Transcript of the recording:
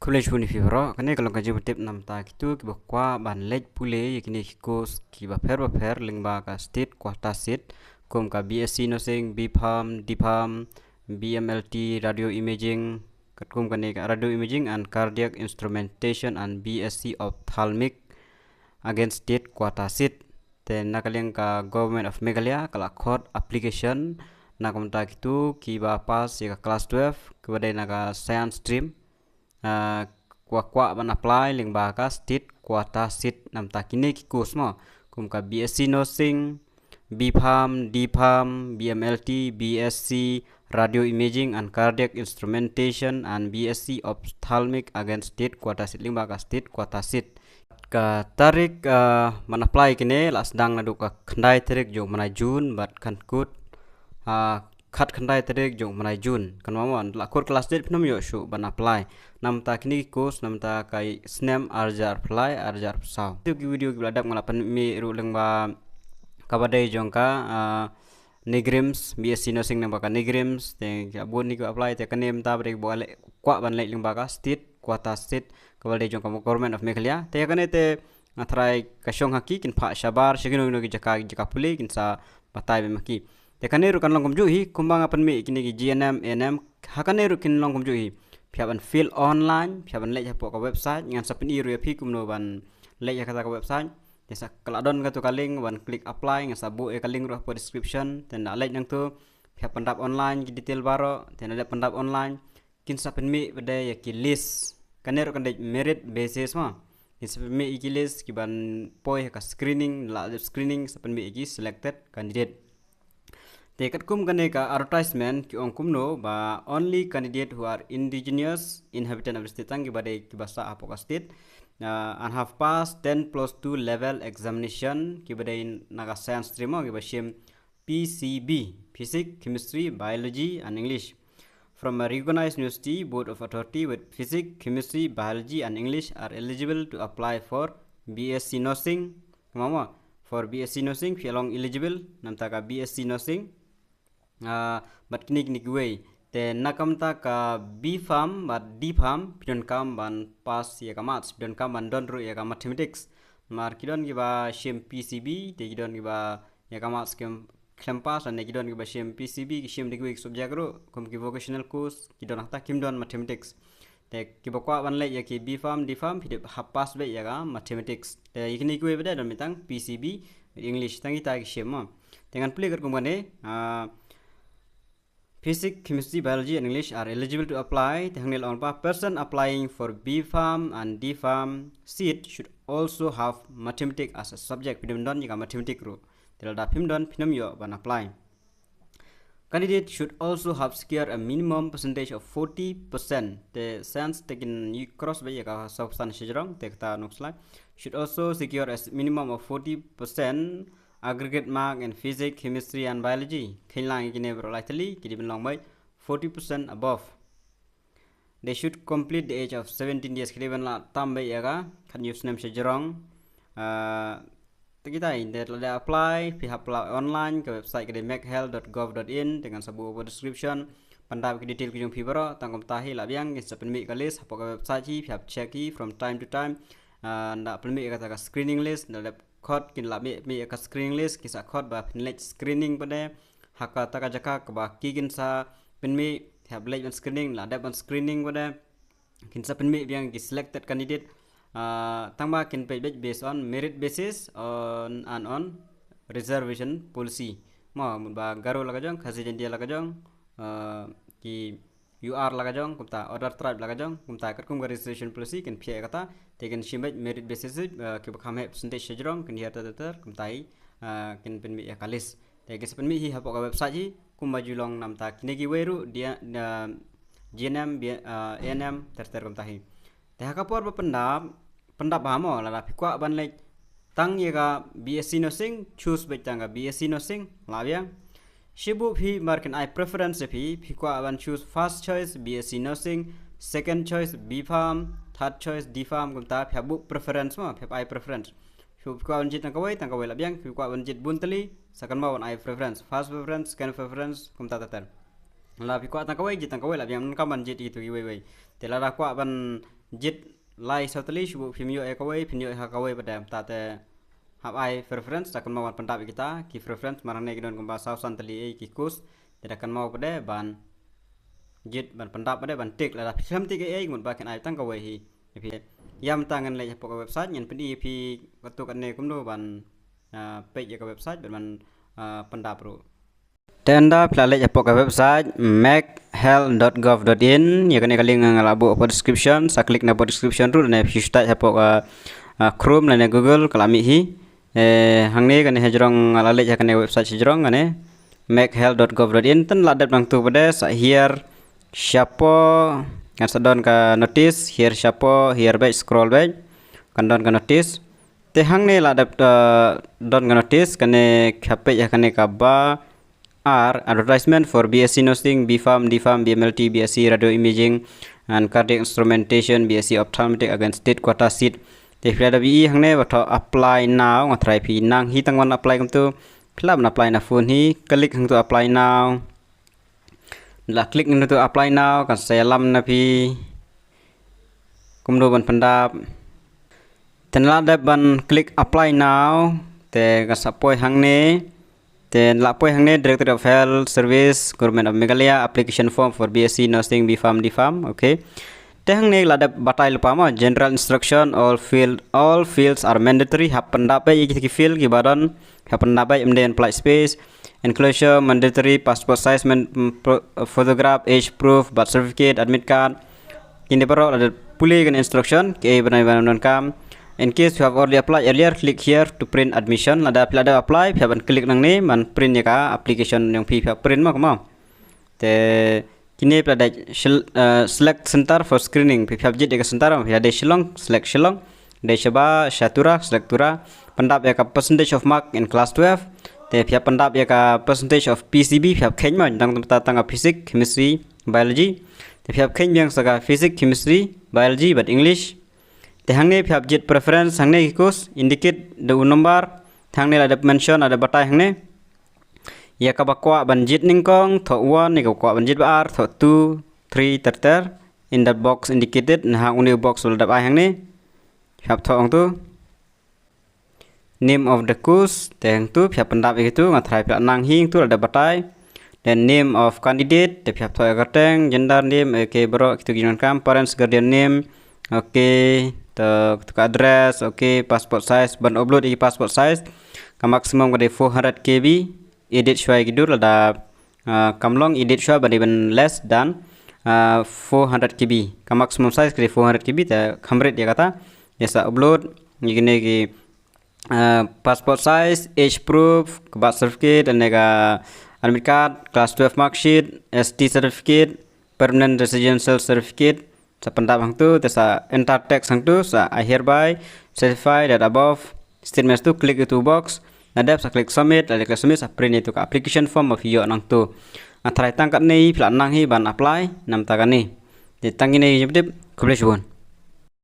College puni fibro kane kalau kaji betip nam ta kitu ki bakwa ban lej pule yakini kikos ki ba pher lingba ka state kwata sit kom ka BSc nursing BPharm DPharm BMLT radio imaging kum kane ka radio imaging and cardiac instrumentation and BSc ophthalmic against state kwata sit ten nakaleng ka government of Meghalaya kala court application na komta kitu ki ba pass ya class 12 kepada naga science stream kwa ban apply ling ba ka state kwata sit nam ta kine ki course mo kum ka BSc nursing BPharm DPharm BMLT BSc radio imaging and cardiac instrumentation and BSc ophthalmic against state kwata sit ling ba ka state kwata sit ka tarik man apply kine la sedang nadu ka khandai tarik jong mana June bat kan kut khat khandai tarik jong mana June kan mamon la kur class date pnam yo shu ban apply nam ta kini course nam ta kai snam arjar apply arjar saw tu video ki ladap ngala pan mi ru leng ba kabadai jong ka negrims BSc nursing nam ba ka negrims te abun ni ko apply te kanem ta brek boleh kwa ban lek leng ba ka state kwata state kabadai jong ka government of Meghalaya te kane te ngathrai kasyong haki kin pha shabar shigino no ki jaka puli kin sa batai be maki te kaneru kan longkom juhi kumbang apan mi kini ki GNM NM hakaneru kin longkom juhi piaban fill online piaban lek hapo ka website ngan sapin iru ya pi kumno ban lek ya kata ka website desa kaladon ka tu kaling ban klik apply ngan sabu e kaling ru hapo description ten lek nang tu piap pendap online ki detail baro ten ada pendap online kin sapin mi bade ya ki list kaneru kan dek merit basis ma kin sapin mi ki list ki ban poi ka screening la screening sapin mi ki selected candidate Tekat kum kane ka advertisement ki ong kumno ba only candidate who are indigenous inhabitant of the state tangi bade ki basa apoka state and have passed 10+2 level examination ki bade naga science stream ki bashim PCB physics chemistry biology and English from a recognized university board of authority with physics chemistry biology and English are eligible to apply for BSc nursing mama for BSc nursing fi along eligible namta ka BSc nursing but kini way te nakam ta ka BPharm but DPharm pidon kam ban pass ya ka maths pidon kam ban don ru ya ka mathematics mar kidon gi ba shem PCB te kidon gi ba ya ka maths kem pass and kidon gi ba shem PCB ki shem degree subject ru kom ki vocational course kidon ta kim don mathematics te ki ba kwa ban le ya ki BPharm DPharm pidon ha pass be ya ka mathematics te kini way beda don mitang PCB English tangi ta ki shem ma dengan play ker kumane Physics, chemistry, biology, and English are eligible to apply. Tehangnil on person applying for BPharm and DPharm seat should also have mathematics as a subject. Pidum don jika mathematics ru. Tilda pim don pinum yo ban apply. Candidate should also have secured a minimum percentage of 40%. The sense taken cross by jika substance sejrong tekta nuksla should also secure a minimum of 40%. Aggregate mark in physics, chemistry and biology. Kailang ikine likely kidi belong by 40% above. They should complete the age of 17 years. Kidi ben la tambah yaga kan use name sejrong. Kita ini dia apply pihak online ke website kidi meghealth.gov.in dengan sebuah description. Pandap ke detail kujung fibro tangkom tahi labiang kita penmik ke list apa ke website pihak check from time to time. Ndak penmik kata ke screening list ndak khot kin la mi ka screening list kisa khot ba pinlech screening pada haka taka jaka ka ba ki kin sa pinmi have lech on screening la dap on screening pada kin sa pinmi yang ki selected candidate tangba kin page based on merit basis on reservation policy ma ba garo la kajong khasi jendia la kajong ki UR la kajong kumta order tribe la kajong kumta kat kum registration policy kin phia kata taken shimbet merit basis ki bakham he percentage sejrong kin hiata tatar kumtai kin penmi ya kalis te ke penmi hi hapo ka website hi kum maju long nam ta kini ki weru dia GNM NM ter kumtai te ha kapor pendap hamo la pikwa ban le tang ye ka BSc nursing choose be tang ka BSc nursing la ya Shibu phi markin I preference phi kwa ban choose first choice BSc nursing, second choice BPharm, third choice DPharm kumta phi bu preference ma phi I preference. Phi kwa ban jit tangkawai la biang phi kwa ban jit buntali second ma ban I preference, first preference, second preference kumta tatar. La phi kwa tangkawai jit tangkawai la biang kam ban jit itu iwei. Tela ra kwa ban jit lai sautali shubu pimyo ekawai pinyo hakawai pada tate hab ai preference akan mau pendap kita ki preference marane gidon kumba sausan tali ki kus tidak akan mau pada ban jit ban pendap pada ban tik la film tik ngun ba kan ai tang kawai hi yam tangan le pok website nyen pedi pi waktu kan ne kumdo ban page ke website ban pendap ro tenda plale pok website machealth.gov.in ya kan link ngalabu apa description sa klik na description ru na pista pok Chrome la Google kalami hi hangne kan hejrong alale ya kan website hejrong kan machealth.gov.in ten ladat bang tu pada sa here siapa kan sadon ka notice here siapa here back scroll back kan don ka notice te hangne ladat don ka notice kan khape ya kan ka ba are advertisement for BSc nursing, BPharm, DPharm, BMLT, BSc radio imaging and cardiac instrumentation, BSc ophthalmic against state quota seat. Te filada bi hangne wato apply now ngatrai pi nang hi tangwan apply kum tu filap na apply na phone hi klik hang tu apply now. La klik hang tu apply now kan selam na pi kumdo ban pendap. Tenla da ban klik apply now te ka sapoi hangne then lapoi hangne Director of Health Service Government of Meghalaya application form for BSc nursing BPharm DPharm okay te hangne lada batai lupa ma general instruction all fields are mandatory hap pendapat ki field ki badan hap pendapat mden apply space enclosure mandatory passport size photograph age proof birth certificate admit card kini baru ada pulih kan instruction ke benar-benar kam. In case you have already applied earlier, click here to print admission. Ada apply, piaban klik nang ni, man print ya ka application yang print mah kemau. Te kini pada select center for screening. Piap jit ya center, ada Shillong, select Shillong. Ada Sabah, Shatura, select Tura. Pendap ya ka percentage of mark in class 12. Te piap pendap ya ka percentage of PCB piap keng mah tang tang physics, chemistry, biology. Te piap keng yang saga physics, chemistry, biology but English. Te hangne piap jit preference hangne ikus indicate the number hangne ada mention ada batai hangne ya ka bakwa banjit ningkong tho 1 ni ka kwa banjit bar tho 2 3 terter in that box indicated na hang uni box ul dap ai hangne piap tho ang tu name of the course te hang tu piap pendap itu ngatrai piap nang hing tu ada batai then name of candidate te piap tho gateng gender name okay bro kitu ginon kam parents guardian name okay to address okay passport size ban upload i passport size ka maximum kade 400 KB edit shwai gidur ada kamlong edit shwa ban even less than 400 KB ka maximum size kade 400 KB ta khamret ya kata yasa upload ngine ki passport size age proof birth certificate and admit card class 12 mark sheet ST certificate permanent residential certificate sa pendap hang tu sa enter text hang tu sa I hereby certify that above statements tu klik itu box nadap sa klik submit ada klik submit sa print itu ka application form of yo nang tu atrai tangkat ni plan nang hi ban apply nam ta kan ni ditangin ni jepdip kubleshun